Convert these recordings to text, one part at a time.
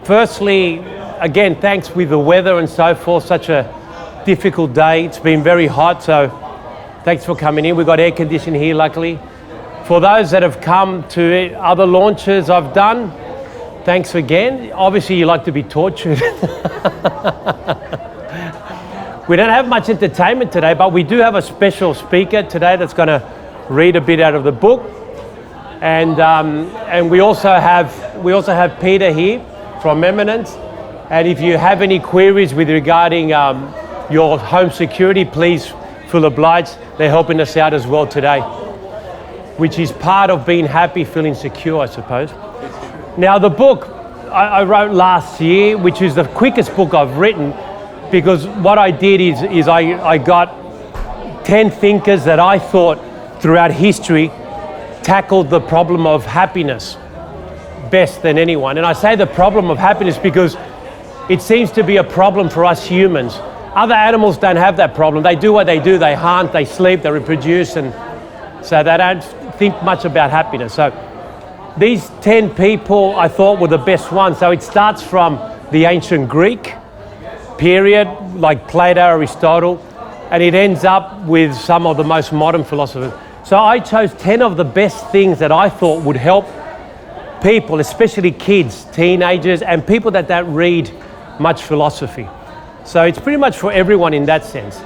Firstly, again, thanks with the weather and so forth, such a difficult day. It's been very hot, so thanks for coming in. We've got air conditioning here, luckily. For those that have come to other launches I've done, thanks again. Obviously, you like to be tortured. We don't have much entertainment today, but we do have a special speaker today that's going to read a bit out of the book. And we also have Peter here from Eminence. And if you have any queries with regarding your home security, please feel obliged. They're helping us out as well today, which is part of being happy, feeling secure, I suppose. Now, the book I wrote last year, which is the quickest book I've written, because what I did is I got 10 thinkers that I thought throughout history tackled the problem of happiness best than anyone. And I say the problem of happiness because it seems to be a problem for us humans. Other animals don't have that problem. They do what they do. They hunt, they sleep, they reproduce, and so they don't think much about happiness. So these 10 people I thought were the best ones. So it starts from the ancient Greek period, like Plato, Aristotle, and it ends up with some of the most modern philosophers. So I chose 10 of the best things that I thought would help people, especially kids, teenagers, and people that don't read much philosophy. So it's pretty much for everyone in that sense.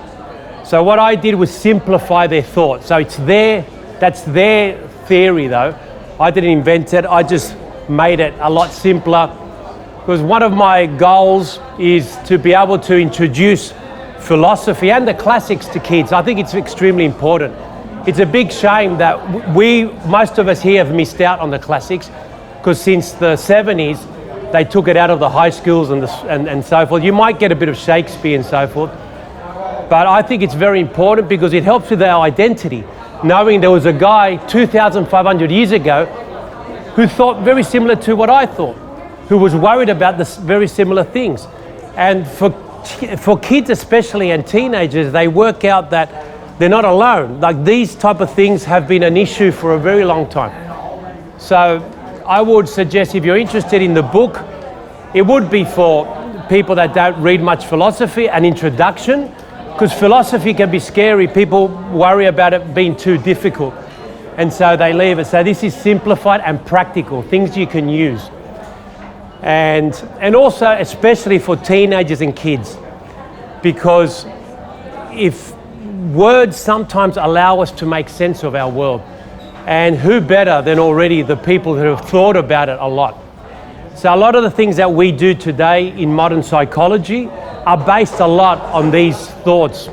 So what I did was simplify their thoughts. So that's their theory though. I didn't invent it, I just made it a lot simpler. Because one of my goals is to be able to introduce philosophy and the classics to kids. I think it's extremely important. It's a big shame that most of us here have missed out on the classics, because since the 70s, they took it out of the high schools and so forth. You might get a bit of Shakespeare and so forth, but I think it's very important because it helps with our identity. Knowing there was a guy 2,500 years ago who thought very similar to what I thought, who was worried about this very similar things. And for kids especially and teenagers, they work out that they're not alone. Like, these type of things have been an issue for a very long time. So I would suggest, if you're interested in the book, it would be for people that don't read much philosophy, an introduction, because philosophy can be scary. People worry about it being too difficult, and so they leave it. So this is simplified and practical, things you can use. And also especially for teenagers and kids, because if words sometimes allow us to make sense of our world, and who better than already the people who have thought about it a lot. So a lot of the things that we do today in modern psychology are based a lot on these thoughts,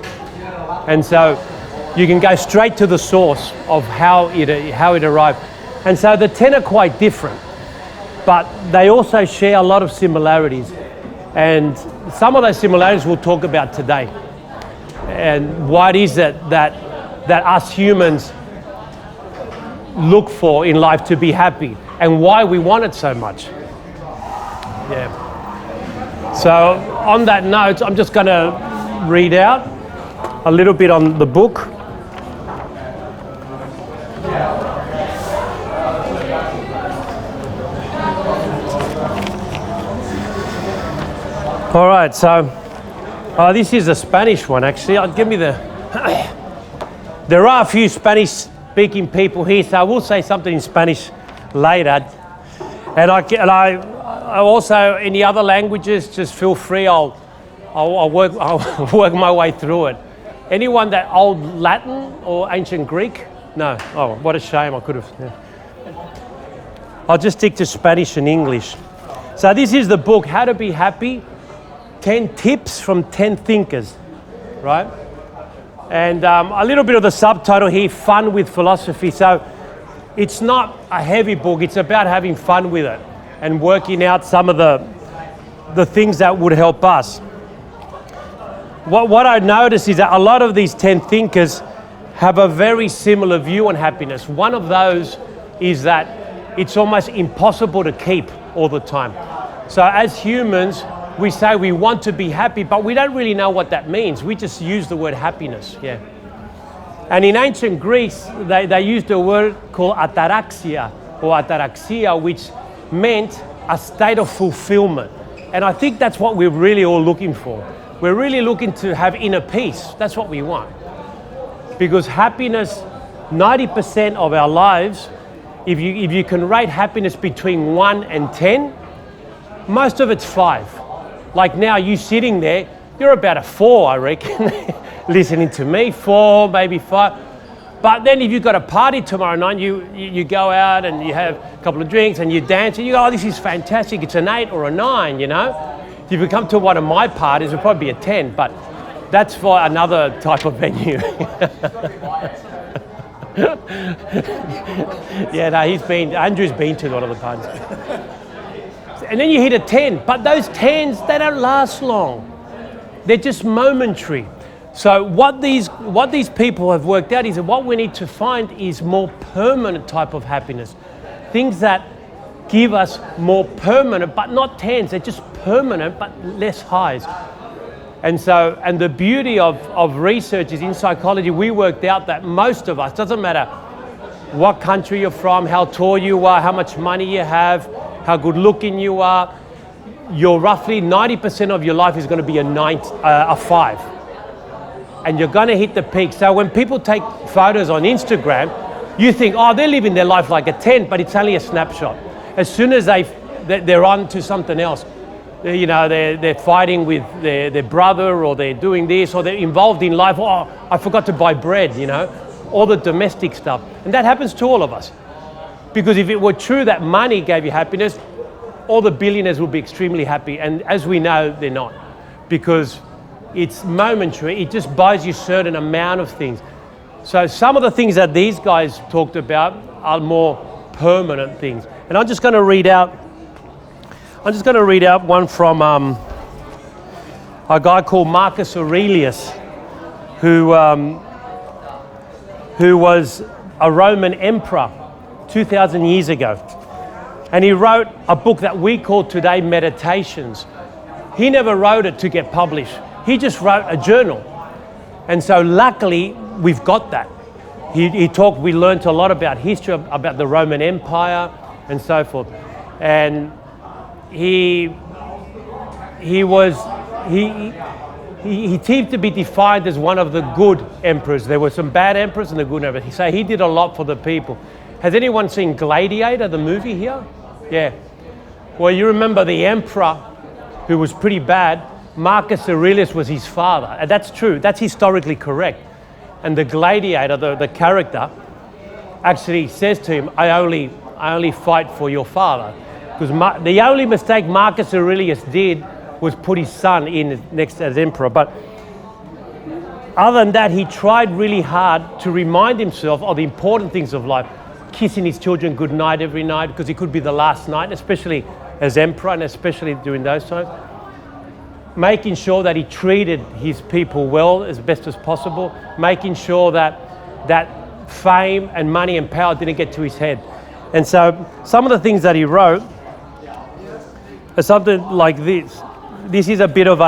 and so you can go straight to the source of how it arrived. And so the 10 are quite different, but they also share a lot of similarities, and some of those similarities we'll talk about today. And what is it that us humans look for in life to be happy, and why we want it so much. Yeah. So on that note, I'm just going to read out a little bit on the book. All right, so this is a Spanish one, actually. Give me the... There are a few Spanish-speaking people here, so I will say something in Spanish later. And I also, any other languages, just feel free. I'll work my way through it. Anyone that old Latin or ancient Greek? No. Oh, what a shame. I could have. Yeah. I'll just stick to Spanish and English. So this is the book, How to Be Happy. 10 tips from 10 thinkers, right? And a little bit of the subtitle here, Fun with Philosophy. So it's not a heavy book, it's about having fun with it and working out some of the things that would help us. What I noticed is that a lot of these 10 thinkers have a very similar view on happiness. One of those is that it's almost impossible to keep all the time. So as humans, we say we want to be happy, but we don't really know what that means. We just use the word happiness, yeah. And in ancient Greece, they used a word called ataraxia, which meant a state of fulfillment. And I think that's what we're really all looking for. We're really looking to have inner peace. That's what we want. Because happiness, 90% of our lives, if you can rate happiness between 1 and 10, most of it's 5. Like now, you sitting there, you're about a 4, I reckon, listening to me, 4, maybe 5. But then if you've got a party tomorrow night, you go out and you have a couple of drinks and you dance and you go, oh, this is fantastic, it's an 8 or a 9, you know? If you come to one of my parties, it'll probably be a 10, but that's for another type of venue. Yeah, no, Andrew's been to a lot of the parties. And then you hit a 10, but those 10s, they don't last long. They're just momentary. So what these people have worked out is that what we need to find is more permanent type of happiness. Things that give us more permanent, but not 10s, they're just permanent, but less highs. And the beauty of research is in psychology, we worked out that most of us, doesn't matter what country you're from, how tall you are, how much money you have, how good looking you are, you're roughly 90% of your life is going to be a 5. And you're going to hit the peak. So when people take photos on Instagram, you think, oh, they're living their life like a 10, but it's only a snapshot. As soon as they're on to something else, you know, they're fighting with their brother, or they're doing this, or they're involved in life. Oh, I forgot to buy bread, you know, all the domestic stuff. And that happens to all of us. Because if it were true that money gave you happiness, all the billionaires would be extremely happy. And as we know, they're not. Because it's momentary, it just buys you a certain amount of things. So some of the things that these guys talked about are more permanent things. And I'm just going to read out one from a guy called Marcus Aurelius, who was a Roman emperor 2,000 years ago. And he wrote a book that we call today Meditations. He never wrote it to get published. He just wrote a journal. And so luckily, we've got that. We learned a lot about history, about the Roman Empire and so forth. And he seemed to be defined as one of the good emperors. There were some bad emperors and the good emperors. So he did a lot for the people. Has anyone seen Gladiator, the movie here? Yeah. Well, you remember the emperor who was pretty bad. Marcus Aurelius was his father. And that's true. That's historically correct. And the gladiator, the character, actually says to him, I only fight for your father. Because the only mistake Marcus Aurelius did was put his son in next as emperor. But other than that, he tried really hard to remind himself of the important things of life. Kissing his children goodnight every night, because it could be the last night, especially as emperor and especially during those times. Making sure that he treated his people well as best as possible. Making sure that fame and money and power didn't get to his head. And so some of the things that he wrote are something like this. This is a bit of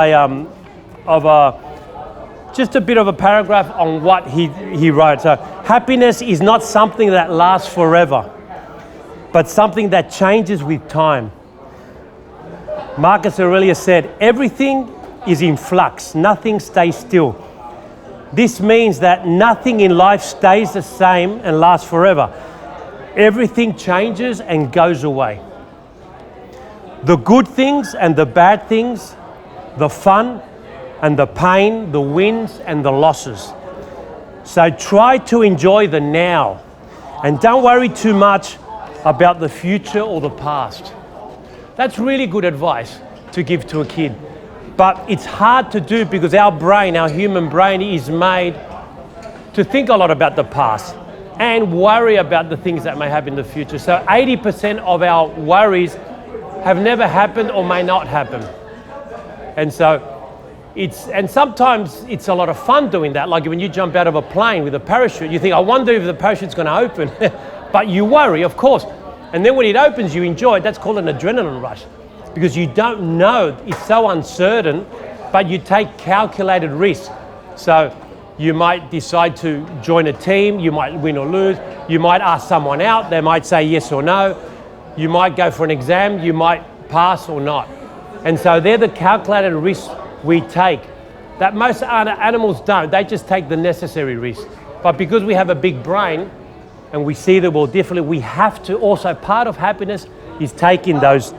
just a bit of a paragraph on what he wrote. So, happiness is not something that lasts forever, but something that changes with time. Marcus Aurelius said, everything is in flux, nothing stays still. This means that nothing in life stays the same and lasts forever. Everything changes and goes away. The good things and the bad things, the fun and the pain, the wins and the losses. So try to enjoy the now and don't worry too much about the future or the past. That's really good advice to give to a kid. But it's hard to do because our brain, our human brain, is made to think a lot about the past and worry about the things that may happen in the future. So 80% of our worries have never happened or may not happen. And so sometimes it's a lot of fun doing that. Like when you jump out of a plane with a parachute, you think, I wonder if the parachute's going to open. But you worry, of course. And then when it opens, you enjoy it. That's called an adrenaline rush. Because you don't know, it's so uncertain, but you take calculated risks. So you might decide to join a team, you might win or lose, you might ask someone out, they might say yes or no. You might go for an exam, you might pass or not. And so they're the calculated risks we take that most animals don't. They just take the necessary risks. But because we have a big brain and we see the world differently, we have to also, part of happiness is taking those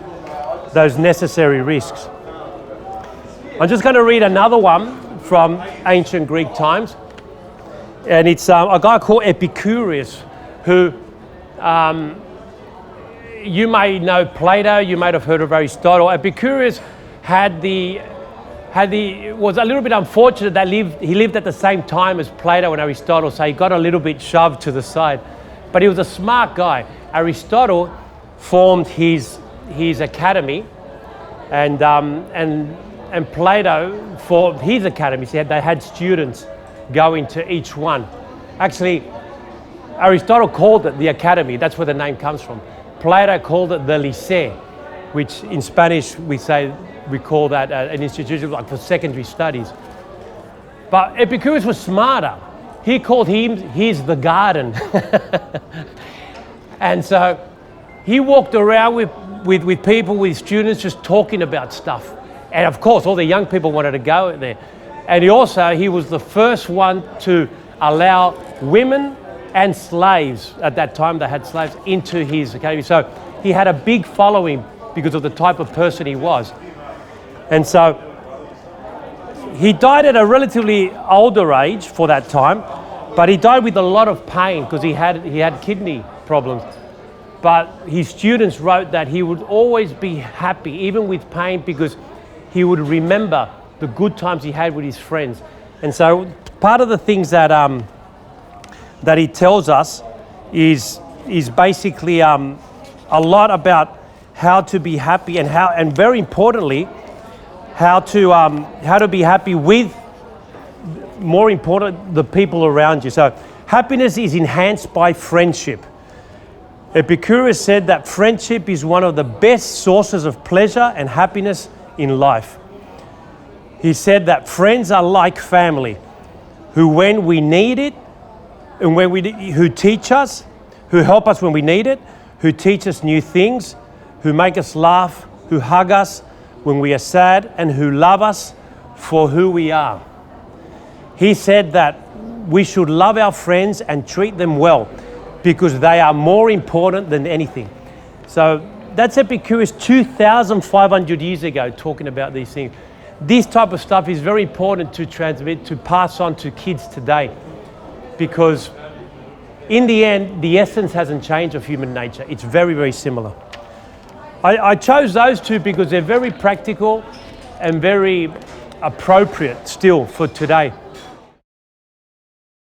necessary risks. I'm just going to read another one from ancient Greek times. And it's a guy called Epicurus, who you may know Plato, you might have heard of Aristotle. Epicurus was a little bit unfortunate that he lived at the same time as Plato and Aristotle, so he got a little bit shoved to the side. But he was a smart guy. Aristotle formed his academy, and Plato formed his academy. So they had students going to each one. Actually, Aristotle called it the academy. That's where the name comes from. Plato called it the Lycée, which in Spanish we call that an institution like for secondary studies. But Epicurus was smarter. He called his the garden. And so he walked around with people, with students, just talking about stuff. And of course, all the young people wanted to go there. And he was the first one to allow women and slaves, at that time they had slaves, into his academy. So he had a big following because of the type of person he was. And so he died at a relatively older age for that time, but he died with a lot of pain because he had kidney problems. But his students wrote that he would always be happy, even with pain, because he would remember the good times he had with his friends. And so part of the things that he tells us is basically a lot about how to be happy and very importantly, how to be happy with, more important, the people around you. So happiness is enhanced by friendship. Epicurus said that friendship is one of the best sources of pleasure and happiness in life. He said that friends are like family, who when we need it, and who teach us, who help us when we need it, who teach us new things, who make us laugh, who hug us when we are sad, and who love us for who we are. He said that we should love our friends and treat them well because they are more important than anything. So that's Epicurus 2,500 years ago talking about these things. This type of stuff is very important to transmit, to pass on to kids today, because in the end, the essence hasn't changed of human nature. It's very, very similar. I chose those two because they're very practical and very appropriate still for today.